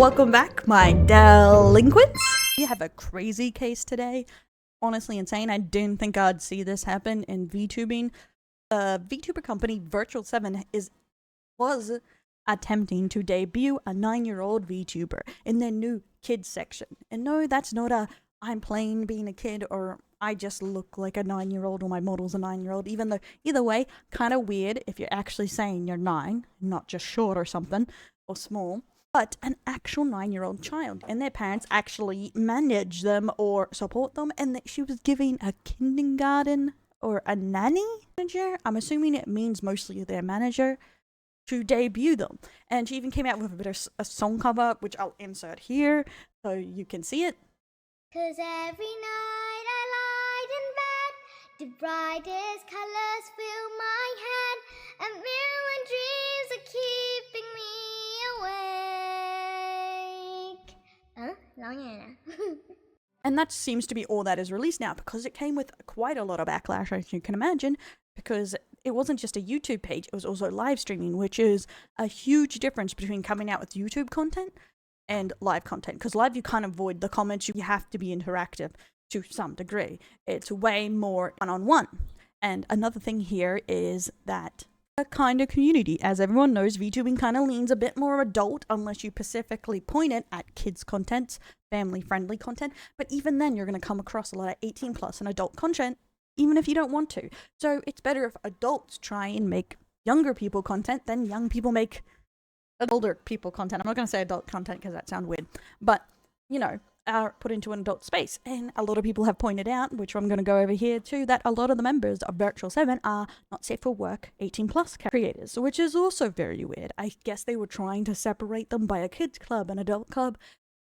Welcome back, my delinquents. We have a crazy case today. Honestly insane. I didn't think I'd see this happen in VTubing. VTuber company Virtual7 was attempting to debut a 9-year-old VTuber in their new kids section. And no, that's not a I'm playing being a kid or I just look like a 9-year-old or my model's a 9-year-old, even though either way, kind of weird if you're actually saying you're 9, not just short or something or small. But an actual 9-year-old child, and their parents actually manage them or support them, and she was giving a kindergarten or a nanny manager, I'm assuming it means mostly their manager, to debut them. And she even came out with a bit of a song cover, which I'll insert here so you can see it. 'Cause every night I lied in bed, the brightest colors fill my head, and million dreams are keeping me awake. And that seems to be all that is released now, because it came with quite a lot of backlash, as you can imagine, because it wasn't just a YouTube page, it was also live streaming, which is a huge difference between coming out with YouTube content and live content. Because live, you can't avoid the comments, you have to be interactive to some degree. It's way more one-on-one. And another thing here is that a kind of community. As everyone knows, VTubing kind of leans a bit more adult unless you specifically point it at kids content, family-friendly content. But even then, you're going to come across a lot of 18 plus and adult content, even if you don't want to. So it's better if adults try and make younger people content than young people make older people content. I'm not going to say adult content because that sounds weird, but you know, are put into an adult space. And a lot of people have pointed out, which I'm going to go over here too, that a lot of the members of Virtual7 are not safe for work 18 plus creators, which is also very weird. I guess they were trying to separate them by a kids club and adult club,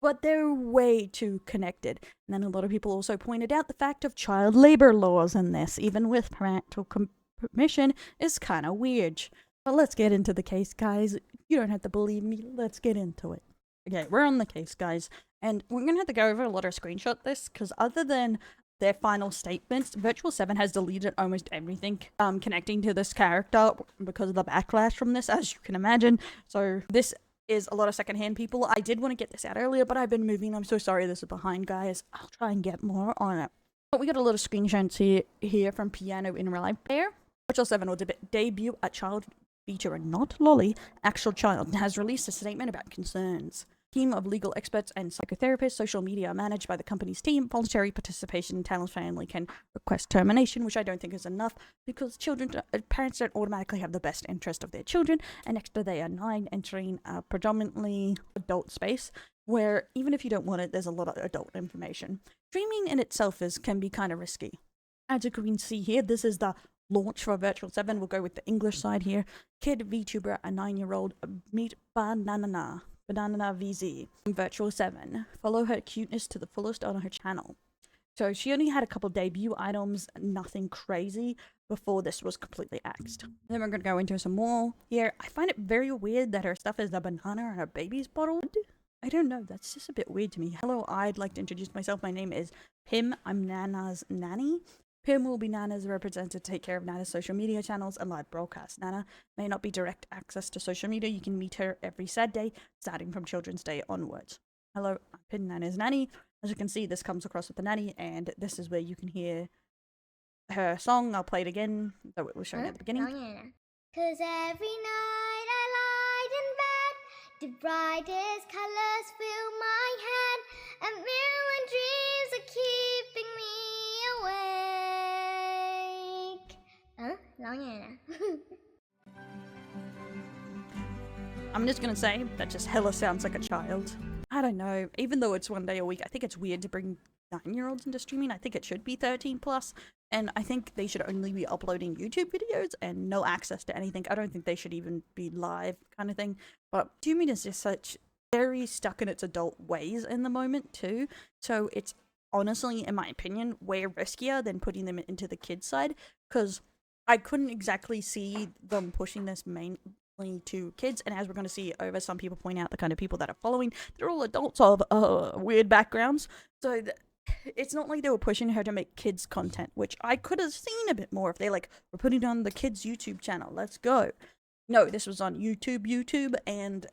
but they're way too connected. And then a lot of people also pointed out the fact of child labor laws in this, even with parental permission, is kind of weird. But let's get into the case, guys. You don't have to believe me. Let's get into it. Okay, we're on the case, guys. And we're going to have to go over a lot of screenshot this, because other than their final statements, Virtual7 has deleted almost everything connecting to this character because of the backlash from this, as you can imagine. So this is a lot of secondhand people. I did want to get this out earlier, but I've been moving. I'm so sorry this is behind, guys. I'll try and get more on it. But we got a lot of screenshots here from Piano in Real Life. There, Virtual7 will debut a child feature, not lolly, actual child, has released a statement about concerns. Team of legal experts and psychotherapists, social media are managed by the company's team. Voluntary participation in Talon's family can request termination, which I don't think is enough, because parents don't automatically have the best interest of their children. And next to they are 9, entering a predominantly adult space, where even if you don't want it, there's a lot of adult information. Streaming in itself can be kind of risky. As you can see here, this is the launch for Virtual7. We'll go with the English side here. Kid VTuber, a 9-year-old, meet Banana VZ from Virtual7. Follow her cuteness to the fullest on her channel. So she only had a couple debut items, nothing crazy, before this was completely axed. Then we're going to go into some more here. I find it very weird that her stuff is a banana and her baby's bottle. I don't know, that's just a bit weird to me. Hello, I'd like to introduce myself. My name is Pim. I'm Nana's nanny. Pim will be Nana's representative to take care of Nana's social media channels and live broadcasts. Nana may not be direct access to social media. You can meet her every Saturday, starting from Children's Day onwards. Hello, I'm Pim, Nana's nanny. As you can see, this comes across with the nanny, and this is where you can hear her song. I'll play it again, though it was shown at the beginning. 'Cause every night I lied in bed, the brightest colors fill my head, and million dreams are keeping me awake. I'm just gonna say, that just hella sounds like a child. I don't know, even though it's 1 day a week, I think it's weird to bring 9-year-olds into streaming. I think it should be 13 plus, and I think they should only be uploading YouTube videos and no access to anything. I don't think they should even be live, kind of thing. But streaming is just such very stuck in its adult ways in the moment too, so it's honestly, in my opinion, way riskier than putting them into the kids side, because I couldn't exactly see them pushing this mainly to kids. And as we're going to see over, some people point out the kind of people that are following, they're all adults of weird backgrounds, so it's not like they were pushing her to make kids content, which I could have seen a bit more if they were putting it on the kids YouTube channel. Let's go. No, this was on YouTube and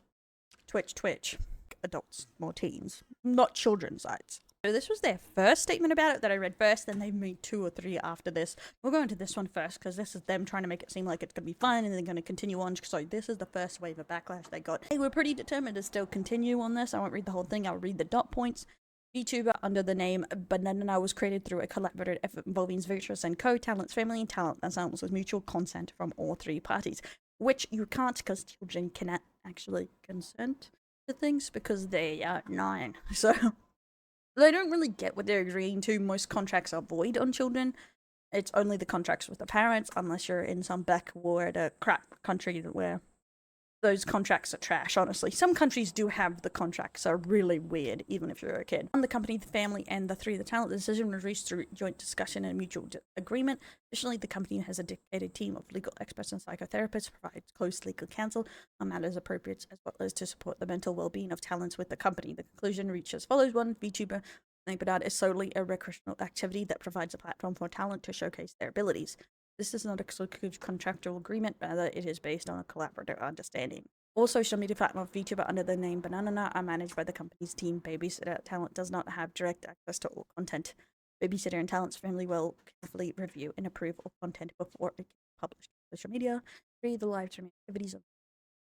Twitch. adults, more teens, not children's sites. So this was their first statement about it that I read first, then they made 2 or 3 after this. We'll go into this one first because this is them trying to make it seem like it's going to be fun and they're going to continue on. So this is the first wave of backlash they got. They were pretty determined to still continue on this. I won't read the whole thing, I'll read the dot points. Vtuber under the name Banana was created through a collaborative effort involving Vtubers and Talent's family and talent ensembles with mutual consent from all 3 parties. Which you can't because children cannot actually consent to things because they are 9. So they don't really get what they're agreeing to. Most contracts are void on children. It's only the contracts with the parents, unless you're in some backward crap country where those contracts are trash, honestly. Some countries do have the contracts are really weird, even if you're a kid. On the company, the family, and the 3 of the talent, the decision was reached through joint discussion and mutual agreement. Additionally, the company has a dedicated team of legal experts and psychotherapists, provides close legal counsel on matters appropriate, as well as to support the mental well-being of talents with the company. The conclusion reached as follows. 1. VTuber is solely a recreational activity that provides a platform for talent to showcase their abilities. This is not a exclusive contractual agreement, rather it is based on a collaborative understanding. All social media platforms of VTuber under the name Banana are managed by the company's team. Babysitter Talent does not have direct access to all content. Babysitter and Talent's family will carefully review and approve all content before it gets published on social media. 3. The live streaming activities of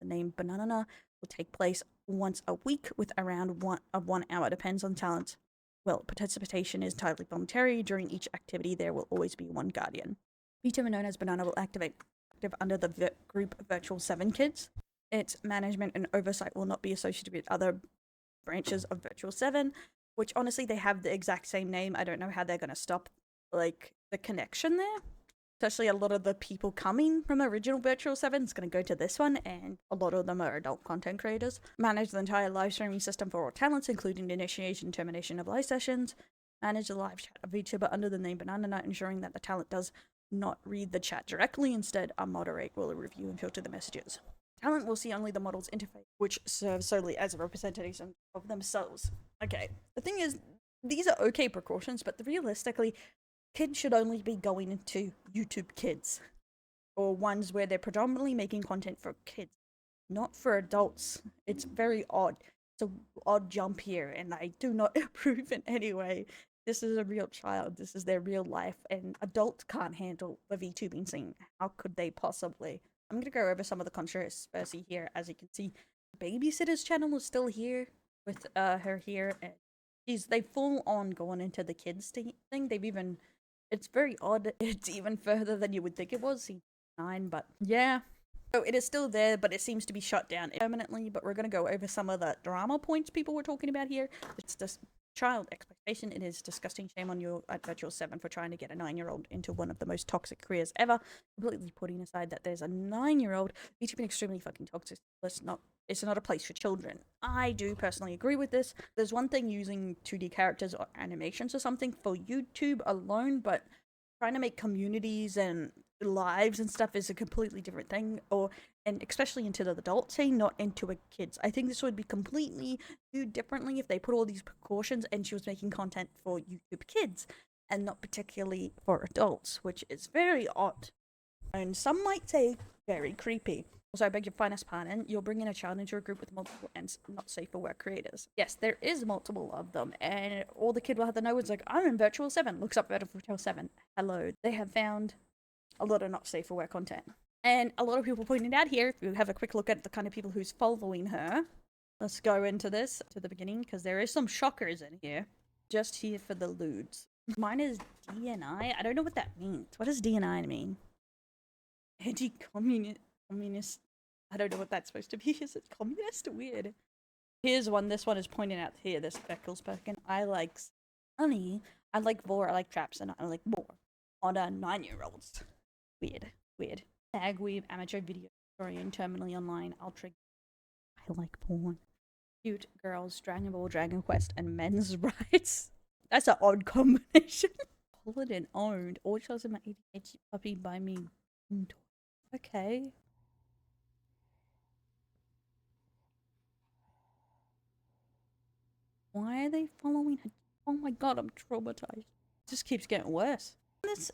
the name Banana will take place once a week with around 1 hour. Depends on talent. Well, participation is entirely voluntary. During each activity, there will always be 1 guardian. VTuber known as Banana will active under the group Virtual 7 Kids. Its management and oversight will not be associated with other branches of Virtual 7, which honestly, they have the exact same name. I don't know how they're going to stop, like, the connection there. Especially a lot of the people coming from original Virtual 7 is going to go to this one, and a lot of them are adult content creators. Manage the entire live streaming system for all talents, including the initiation and termination of live sessions. Manage the live chat of VTuber under the name Banana, ensuring that the talent does not read the chat directly. Instead, a moderator will review and filter the messages. Talent will see only the model's interface, which serves solely as a representation of themselves. Okay, the thing is, these are okay precautions, but realistically, kids should only be going into YouTube Kids, or ones where they're predominantly making content for kids, not for adults. It's very odd. It's an odd jump here, and I do not approve in any way. This is a real child. This is their real life, and adults can't handle the VTubing scene. How could they possibly? I'm gonna go over some of the controversy here. As you can see, Babysitter's channel is still here with her here, and they full on going into the kids thing. They've even, it's very odd. It's even further than you would think it was. 9, but yeah. So it is still there, but it seems to be shut down permanently. But we're gonna go over some of the drama points people were talking about here. It's just child exploitation. It is disgusting. Shame on you at Virtual 7 for trying to get a 9-year-old into one of the most toxic careers ever. Completely putting aside that there's a 9-year-old, VTubing extremely fucking toxic. It's not a place for children. I do personally agree with this. There's one thing using 2D characters or animations or something for YouTube alone, but trying to make communities and lives and stuff is a completely different thing, and especially into the adult scene, not into a kids. I think this would be completely viewed differently if they put all these precautions and she was making content for YouTube Kids and not particularly for adults, which is very odd. And some might say very creepy. Also, I beg your finest pardon, you're bringing a child into a group with multiple and not safe for work creators. Yes, there is multiple of them, and all the kid will have to know is like, I'm in Virtual 7, looks up Virtual 7. Hello. They have found a lot of not safe for work content. And a lot of people pointed out here, if you have a quick look at the kind of people who's following her, let's go into this to the beginning, because there is some shockers in here. Just here for the lewds. Mine is DNI. I don't know what that means. What does DNI mean? Anti-communist. I don't know what that's supposed to be. Is it communist? Weird. Here's one. This one is pointing out here. This Beckles Perkin. I like honey. I like vor. I like traps. And I like more. On 9-year-olds. Weird. Tag weave, amateur video, historian, terminally online, ultra. I like porn. Cute girls, Dragon Ball, Dragon Quest, and men's rights. That's an odd combination. Pulled and owned. All shows in my 88 puppy by me. Okay. Why are they following her? Oh my god, I'm traumatized. It just keeps getting worse.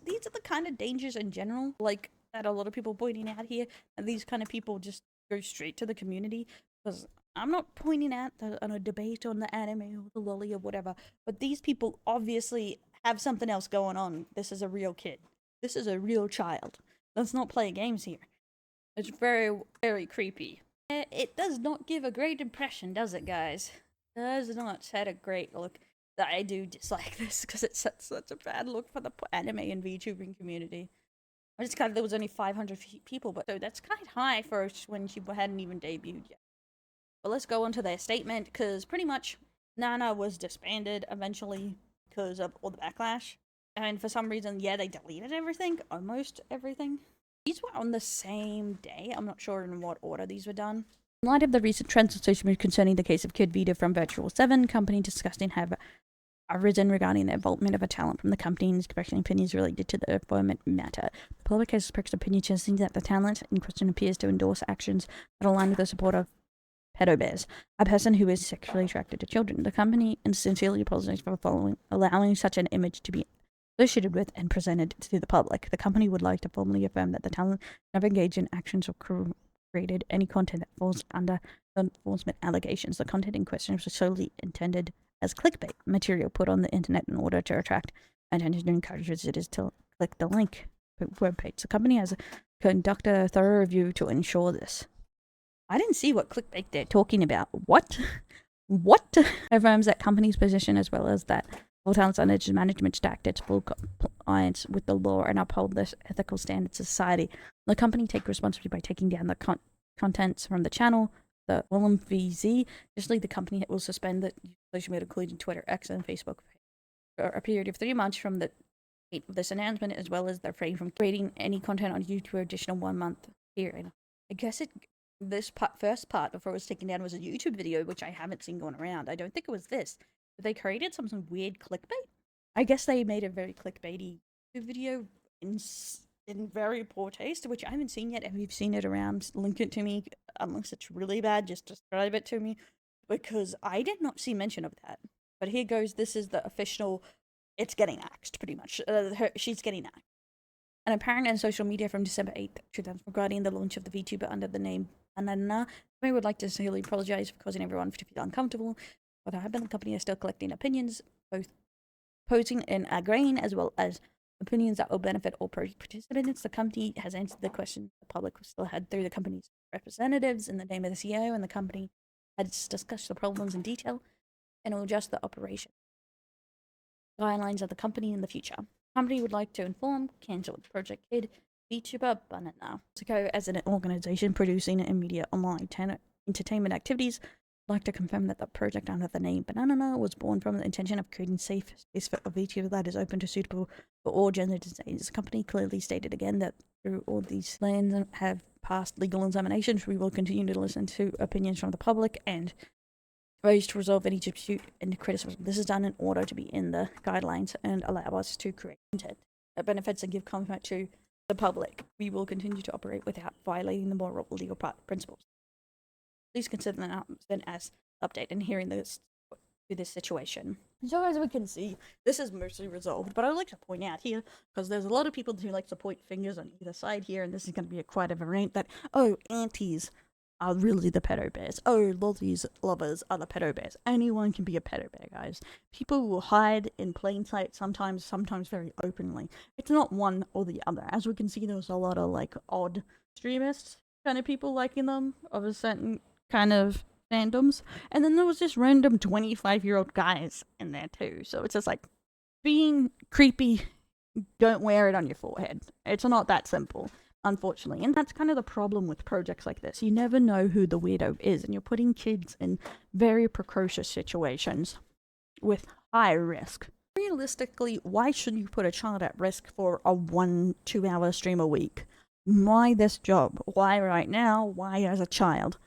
These are the kind of dangers in general, like, that a lot of people pointing out here, and these kind of people just go straight to the community, because I'm not pointing at on a debate on the anime or the lolly or whatever, but these people obviously have something else going on. This is a real kid. This is a real child. Let's not play games here. It's very, very creepy. It does not give a great impression, does it, guys? Does not set a great look. I do dislike this because it sets such a bad look for the anime and VTubing community. I just there was only 500 people, but so that's kind of high for when she hadn't even debuted yet. But let's go on to their statement, because pretty much Nana was disbanded eventually because of all the backlash. And for some reason, yeah, they deleted everything, almost everything. These were on the same day. I'm not sure in what order these were done. In light of the recent trends on social media concerning the case of Kid Vita from Virtual 7, company discussing have arisen regarding the involvement of a talent from the company and expressing opinions related to the employment matter. The public has expressed opinions suggesting that the talent in question appears to endorse actions that align with the support of vtubers, a person who is sexually attracted to children. The company sincerely apologizes for allowing such an image to be associated with and presented to the public. The company would like to formally affirm that the talent never engaged in actions or created any content that falls under the enforcement allegations. The content in question was solely intended as clickbait material put on the internet in order to attract attention and encourage visitors to click the link webpage. The company has conducted a thorough review to ensure this. I didn't see what clickbait they're talking about. What? What? Affirms that company's position as well as that all talents under its management stacked its full compliance with the law and uphold this ethical standards of society. The company take responsibility by taking down the contents from the channel. The Willem VZ. Additionally, the company will suspend the social media, including Twitter, X, and Facebook, for a period of 3 months from the date of this announcement, as well as their refrain from creating any content on YouTube for additional 1 month period. I guess this first part before it was taken down was a YouTube video, which I haven't seen going around. I don't think it was this, but they created some weird clickbait. I guess they made a very clickbaity video in very poor taste, which I haven't seen yet. If you've seen it around, link it to me. Unless it's really bad, just describe it to me, because I did not see mention of that. But here goes. This is the official. It's getting axed, pretty much. She's getting axed. An apparent in social media from December 8th, 2000, regarding the launch of the VTuber under the name Banana. I would like to sincerely apologize for causing everyone to feel uncomfortable. What happened, the company is still collecting opinions, both posing and agreeing, as well as opinions that will benefit all participants. The company has answered the question the public still had through the company's representatives in the name of the CEO, and the company has discussed the problems in detail and will adjust the operation guidelines of the company in the future. The company would like to inform cancel Project Kid VTuber Banana to go as an organization producing and media online entertainment activities. I'd like to confirm that the project under the name Banana was born from the intention of creating safe space for a VTuber that is open to suitable for all genders and ages. The company clearly stated again that through all these plans have passed legal examinations, we will continue to listen to opinions from the public and ways to resolve any dispute and criticism. This is done in order to be in the guidelines and allow us to create content that benefits and give comfort to the public. We will continue to operate without violating the moral or legal principles. Please consider the announcement as update and hearing this situation. So as we can see, this is mostly resolved, but I would like to point out here, because there's a lot of people who like to point fingers on either side here, and this is going to be quite a variant that, oh, aunties are really the pedo bears. Oh, lollies lovers are the pedo bears. Anyone can be a pedo bear, guys. People will hide in plain sight sometimes very openly. It's not one or the other. As we can see, there's a lot of like odd extremists kind of people liking them of a certain kind of fandoms, and then there was just random 25-year-old guys in there too. So it's just like, being creepy, don't wear it on your forehead. It's not that simple, unfortunately. And that's kind of the problem with projects like this. You never know who the weirdo is, and you're putting kids in very precocious situations with high risk. Realistically, why should you put a child at risk for a 1-2 hour stream a week? Why this job? Why right now? Why as a child?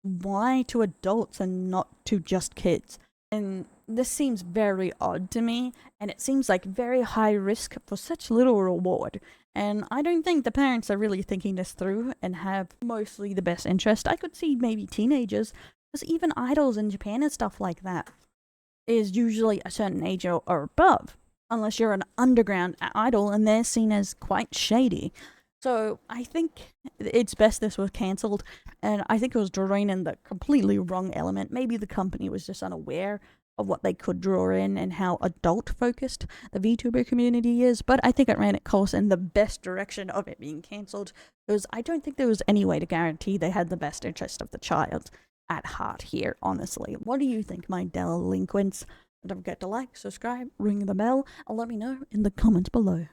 Why to adults and not to just kids? And this seems very odd to me, and it seems like very high risk for such little reward. And I don't think the parents are really thinking this through and have mostly the best interest. I could see maybe teenagers, because even idols in Japan and stuff like that is usually a certain age or above, unless you're an underground idol and they're seen as quite shady. So I think it's best this was cancelled, and I think it was drawing in the completely wrong element. Maybe the company was just unaware of what they could draw in and how adult focused the VTuber community is, but I think it ran its course in the best direction of it being cancelled, because I don't think there was any way to guarantee they had the best interest of the child at heart here, honestly. What do you think, my delinquents? Don't forget to like, subscribe, ring the bell, and let me know in the comments below.